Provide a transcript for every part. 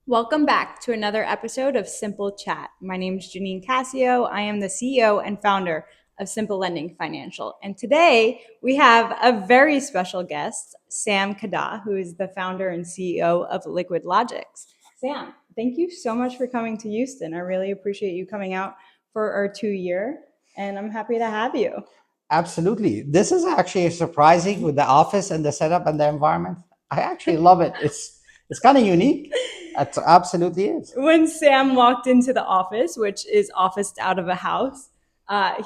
Welcome back to another episode of Simple Chat. My name is Janine Cassio. I am the CEO and founder of Simple Lending Financial. And today we have a very special guest, Sam Kada, who is the founder and CEO of Liquid Logics. Sam, thank you so much for coming to Houston. I really appreciate you coming out for our 2 year, and I'm happy to have you. Absolutely. This is actually surprising with the office and the setup and the environment. I actually love it. It's kind of unique. It absolutely is. When Sam walked into the office, which is officed out of a house,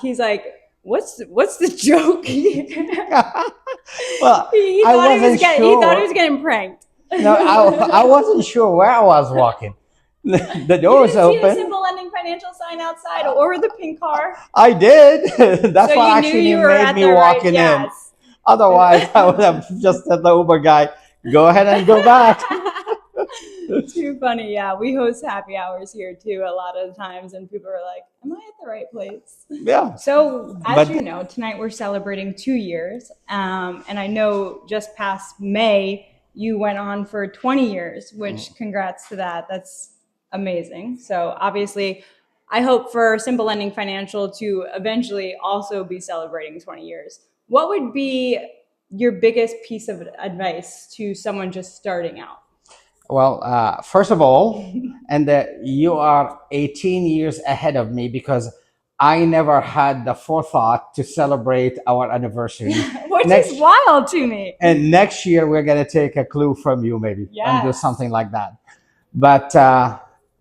he's like, "What's the joke?" he Well, I thought wasn't he thought he was sure. getting pranked. No, I wasn't sure where I was walking. The You door was didn't see the open. Simple Lending Financial sign outside or the pink car, I did. so That's what you knew actually you were made at me the right. walking in. Yes. Otherwise, I would have just said the Uber guy, go ahead and go back. Too funny. Yeah, we host happy hours here too a lot of times, and people are like, "Am I at the right place?" Yeah. So, as But you know, tonight we're celebrating 2 years, and I know just past May you went on for 20 years, which congrats to that. That's amazing. So, obviously, I hope for Simple Lending Financial to eventually also be celebrating 20 years. What would be your biggest piece of advice to someone just starting out? Well, first of all, and you are 18 years ahead of me because I never had the forethought to celebrate our anniversary. Which is Next wild to me. and next year we're gonna take a clue from you maybe and do Yes. something like that. But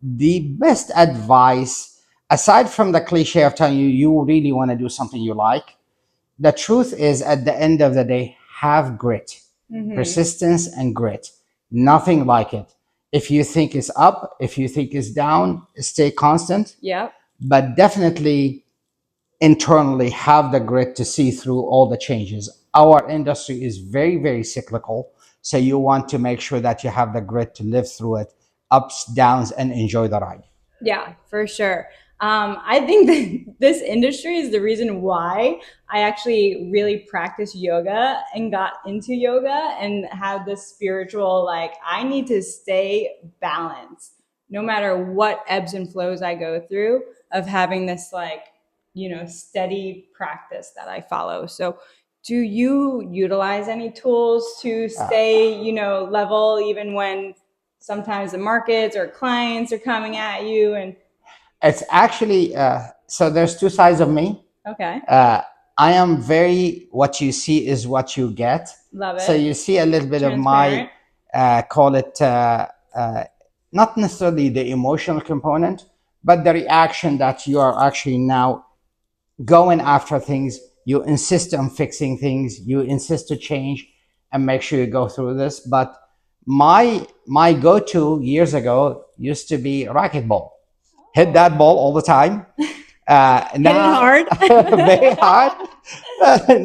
the best advice, aside from the cliche of telling you you really want to do something you like, the truth is at the end of the day, have grit, persistence, and grit. Nothing like it. If you think it's up, if you think it's down, stay constant, Yep. but definitely internally have the grit to see through all the changes. Our industry is very, very cyclical. So you want to make sure that you have the grit to live through it, ups, downs, and enjoy the ride. Yeah, for sure. I think that this industry is the reason why I actually really practice yoga and got into yoga and had this spiritual, like, I need to stay balanced no matter what ebbs and flows I go through, of having this, like, steady practice that I follow. So, do you utilize any tools to Uh, stay, level even when sometimes the markets or clients are coming at you? And it's actually, so there's two sides of me. okay, Uh, I am very, what you see is what you get. love So it. you see a little bit of my, Transparent. call it, uh, not necessarily the emotional component, but the reaction that you are actually now going after things. You insist on fixing things. You insist to change and make sure you go through this. But my go-to years ago used to be racquetball. Hit that ball all the time. Hit it Now, hard. very hard.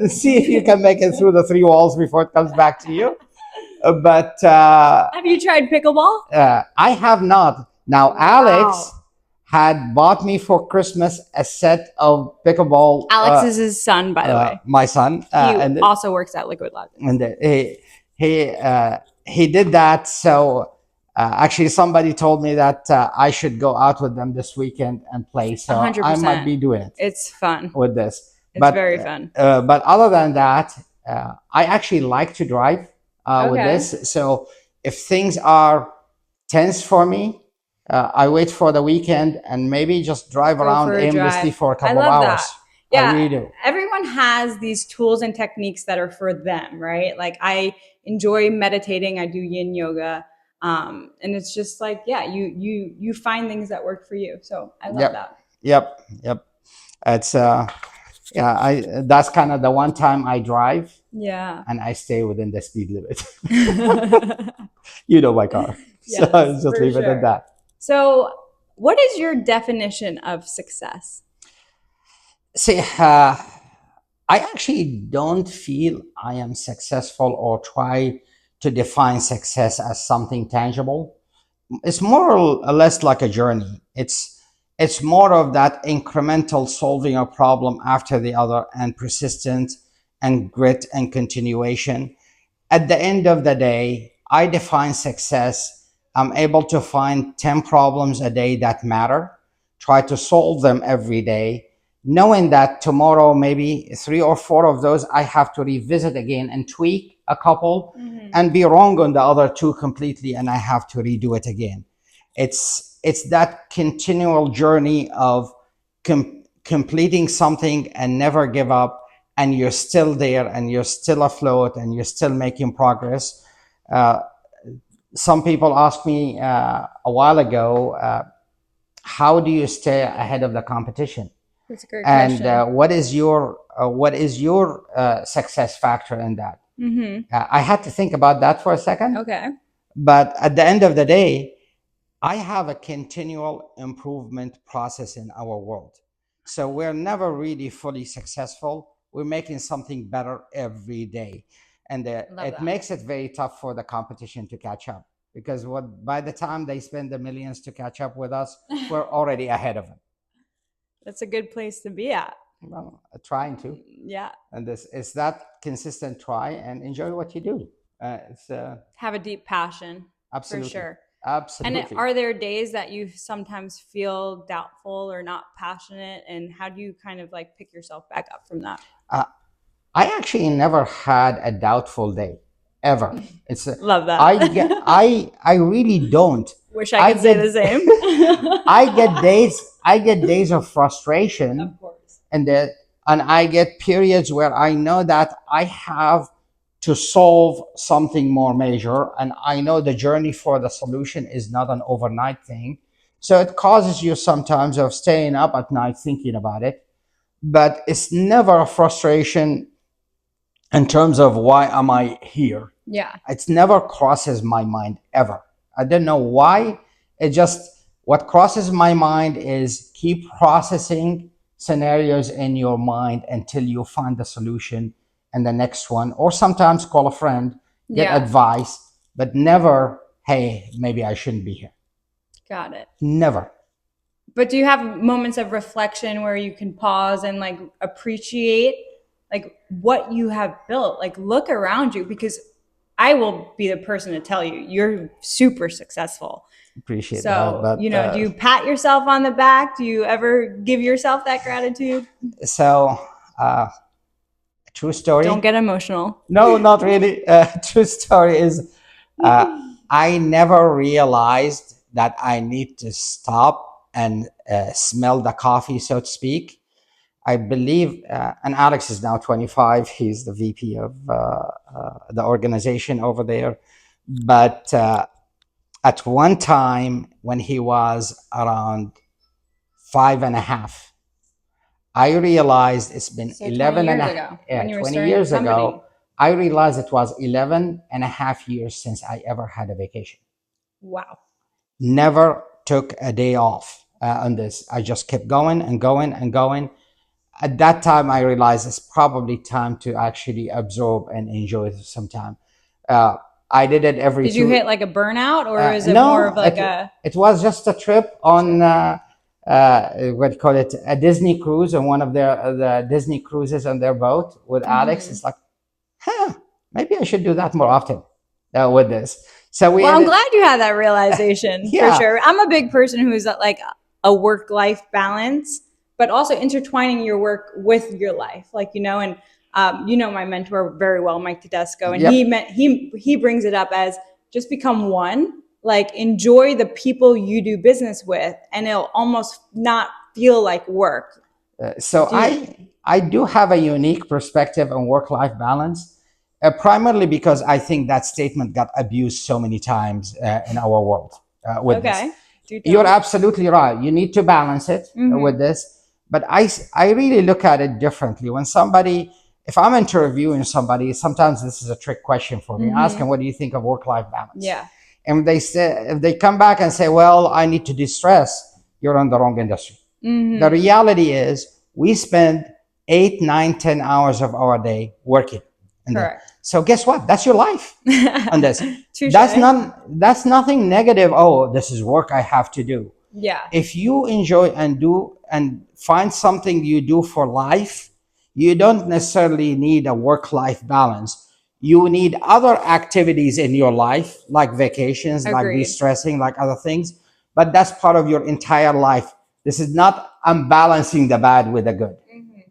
See if you can make it through the three walls before it comes back to you. But Have you tried pickleball? I have not. Now, Alex Wow. had bought me for Christmas a set of pickleball. Alex is his son, by the way. My son, He also works at Liquid Logic. and he did that. So actually, somebody told me that I should go out with them this weekend and play. So I might 100%. be doing it It's fun. with this. It's very fun. But other than that, I actually like to drive with Okay. this. So if things are tense for me, I wait for the weekend and maybe just drive Go around for a aimlessly drive. for a I couple of love hours. that. I Yeah, really do. everyone has these tools and techniques that are for them, right? Like, I enjoy meditating. I do yin yoga, and it's just like, yeah, you find things that work for you. So I love Yep, that. yep. It's yeah. I That's kind of the one time I drive Yeah. and I stay within the speed limit. Yes, You know my car, so I'll just for leave it at sure. that. So, what is your definition of success? See, I actually don't feel I am successful or try to define success as something tangible. It's more or less like a journey. It's more of that incremental solving a problem after the other and persistent and grit and continuation. At the end of the day, I define success I'm able to find 10 problems a day that matter, try to solve them every day, knowing that tomorrow, maybe three or four of those, I have to revisit again and tweak a couple and be wrong on the other two completely, and I have to redo it again. It's that continual journey of completing something and never give up, and you're still there and you're still afloat and you're still making progress. Uh, some people asked me a while ago, how do you stay ahead of the competition? That's a great And question. what is your success factor in that? I had to think about that for a second, Okay. but at the end of the day, I have a continual improvement process in our world. So we're never really fully successful. We're making something better every day. And Love it that. makes it very tough for the competition to catch up, because by the time they spend the millions to catch up with us, we're already ahead of them. That's a good place to be at. Well, trying to. Yeah. And this is that consistent try and enjoy what you do. It's Have a deep passion for absolutely, sure. And absolutely. are there days that you sometimes feel doubtful or not passionate? And how do you kind of like pick yourself back up from that? Uh, I actually never had a doubtful day, ever. It's Love that. I really don't. Wish I I could say get the same. I get days of frustration, Of course. and I get periods where I know that I have to solve something more major, and I know the journey for the solution is not an overnight thing. So it causes you sometimes of staying up at night thinking about it, but it's never a frustration in terms of why am I here. Yeah. It's never crosses my mind ever. I don't know why. It just, what crosses my mind is keep processing scenarios in your mind until you find the solution and the next one, or sometimes call a friend, get Yeah. advice, but never, hey, maybe I shouldn't be here. Got it. Never. But do you have moments of reflection where you can pause and like appreciate like what you have built? Like look around you, because I will be the person to tell you you're super successful. Appreciate that. So, But do you pat yourself on the back? Do you ever give yourself that gratitude? so, uh, true Don't story. get emotional. No, not really. True story is, I never realized that I need to stop and smell the coffee, so to speak. I believe, and Alex is now 25. He's the VP of the organization over there. But at one time, when he was around five and a half, I realized it's been So 20 11 and years a, ago yeah, when you were 20 starting your years company. ago. I realized it was 11 and a half years since I ever had a vacation. Wow. Never took a day off on this. I just kept going and going and going. At that time, I realized it's probably time to actually absorb and enjoy some time. Uh, I did it every Did you two. hit like a burnout, or is it more of No, like a it was just a trip on what do you call it, a Disney cruise, on one of the Disney cruises on their boat with Alex. It's like, huh, maybe I should do that more often with this. So we Well, I'm ended, glad you had that realization for yeah. sure. I'm a big person who's like a work life balance, but also intertwining your work with your life, like and my mentor very well, Mike Tedesco, and Yep. he brings it up as just become one. Like enjoy the people you do business with, and it'll almost not feel like work. So Do you, I do have a unique perspective on work life balance, primarily because I think that statement got abused so many times in our world with this. okay? Do You're tell. absolutely right. You need to balance it with this. But I really look at it differently. When somebody, if I'm interviewing somebody, sometimes this is a trick question for me. Ask them, what do you think of work life balance? Yeah. And they say, if they come back and say, well, I need to de-stress, you're in the wrong industry. The reality is we spend 8, 9, 10 hours of our day working. Correct. So guess what? That's your life on this. Touche. That's nothing negative. Oh, this is work I have to do. Yeah. If you enjoy and do and find something you do for life, you don't necessarily need a work-life balance. You need other activities in your life, like vacations, like Agreed. de-stressing, like other things, but that's part of your entire life. This is not, I'm balancing the bad with the good.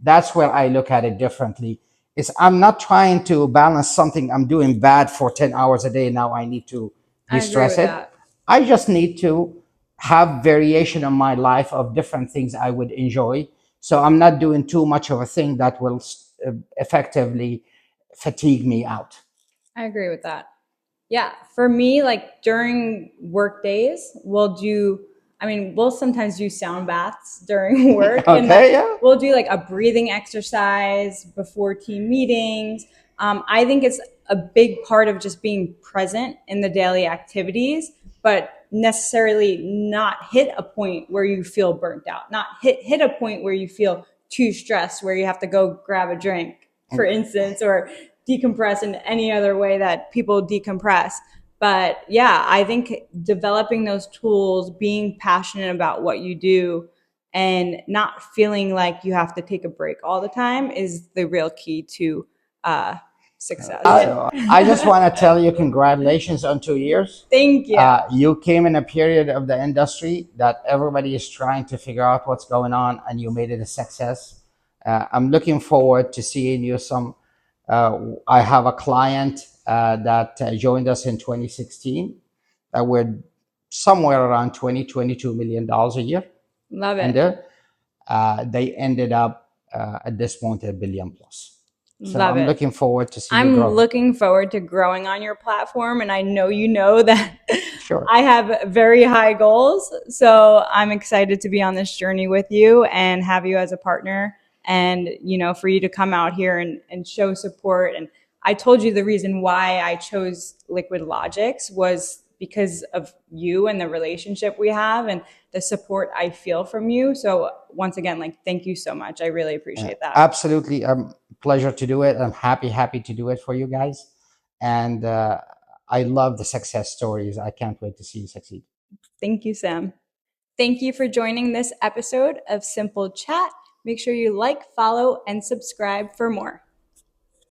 That's where I look at it differently. Is I'm not trying to balance something I'm doing bad for 10 hours a day. Now I need to I agree de-stress with it. that. I just need to have variation in my life of different things I would enjoy. So I'm not doing too much of a thing that will effectively fatigue me out. I agree with that. Yeah, for me, like during work days, we'll sometimes do sound baths during work, and that Okay, yeah. we'll do like a breathing exercise before team meetings. I think it's a big part of just being present in the daily activities, but necessarily not hit a point where you feel burnt out, not hit a point where you feel too stressed, where you have to go grab a drink, for instance, or decompress in any other way that people decompress. But yeah, I think developing those tools, being passionate about what you do, and not feeling like you have to take a break all the time is the real key to uh, success. I just want to tell you congratulations on 2 years. Thank you. You came in a period of the industry that everybody is trying to figure out what's going on, and you made it a success. I'm looking forward to seeing you some. I have a client that joined us in 2016 that were somewhere around 20, $22 million a year. Love And it. they ended up at this point a billion plus. So Love I'm it. looking forward to see you I'm grow. looking forward to growing on your platform. And I know you know that Sure. I have very high goals. So I'm excited to be on this journey with you and have you as a partner. And, for you to come out here and show support. And I told you the reason why I chose Liquid Logics was because of you and the relationship we have and the support I feel from you. So once again, like, thank you so much. I really appreciate that. Absolutely, pleasure to do it. I'm happy to do it for you guys, and I love the success stories. I can't wait to see you succeed. Thank you, Sam. Thank you for joining this episode of Simple Chat. Make sure you like, follow, and subscribe for more.